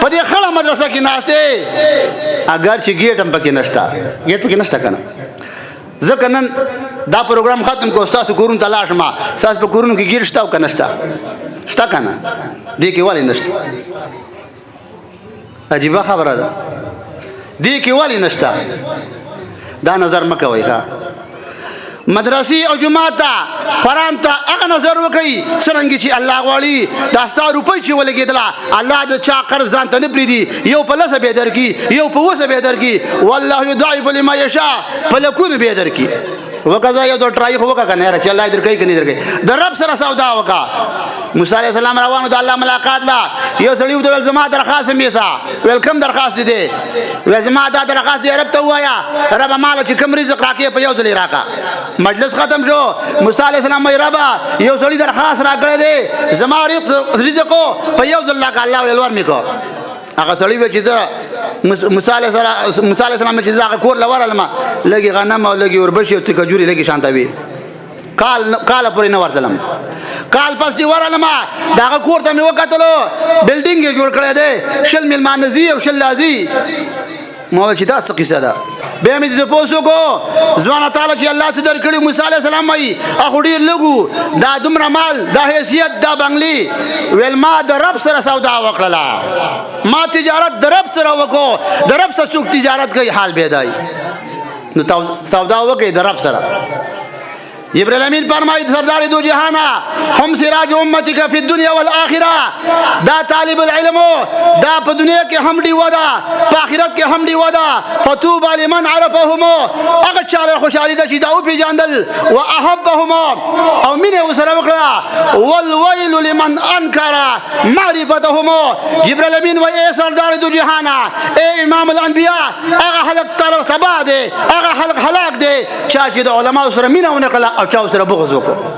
په دې خړه مدرسه کې ناشته اگر چې ګیټ هم پکې نشته ګیټ پکې نشته کنه ځکه نن دا پروګرام ختم کو تاسو کورون ته لاړ شم تاسو په کورونو کې ګیټ شته او کنه شته کنه دې کې والی نشته عجیبه خبره ده دې کې والی نشته دا نظر مکوئ ها مدرسې او جماعت ته قرآن ته هغه نظر وکړئ څرنګه چې الله غواړي دا ستا روپۍ چې ولګېدله الله د چا قرض ځان ته نه پرېږدي یو په لسه به یې درکړي یو په اوسه به یې درکړي والله یضاعف لمن یشاء په لکونو به یې درکړي وکړه یو دو ټرای خو وکړه که نه یاره چې الله یې درکوي که نه درکوي د رب سره سودا وکړه موسی علیه السلام روانو د الله ملاقات لا یو سړي ورته ویل زما درخواست هم یوسه ویل کوم درخواست دی ویل زما دا درخواست دی رب ته ووایه ربه ماله چې کوم رزق راکړې په یو ځل یې راکړه مجلس ختم شو موسی علیه السلام وایي ربه یو سړي درخواست راکړی دی زما رزق په یو ځل راکړه الله ویل ورمې کړه هغه سړي ویل چې زه موسی علیه السلام چې زه هغه کور له ورغلم لږې غنم او لږې اوربشې او څه کجورې لږې شانته وي کاله پورې نه ورتلم کال پس چې ورغلم د هغه کور ته مې وکتلو بلډینګ یې جوړ کړی دی 20 میلمانه ځي او 20 راځي ما ویل چې دا څه قصه ده بیا مې تپوس وکړو ځوانه تاله چې الله څه درکړي موسی علیه السلام وایي هغه ډېر لږ دا دومره مال دا حیثیت دا بنګلي ویل ما د رب سره سودا وکړله ما تجارت د رب سره وکړو د رب سره څوک تجارت کوي حال به دی نو سودا وکړئ د رب سره جبرائیل امین فرمایي سردار دو جهانا هم سراج امتک فی الدنیا والآخرہ دا طالب العلم دا په دنیا کې هم ډیوه ده په آخرت کې هم ډیوه ده فطوبى لمن عرفهم هغه چا خوشحالي ده چې دا وپېژندل واحبهم او مینه ورسره وکړه والویل لمن انکر معرفتهم جبرائیل امین وایي ای سردار دو جهانا ای امام الانبیاء هغه خلق تباه دی هغه خلق هلاک دی چا چې د علماو سره مینه ونه کړله او چا سره بغض وکړو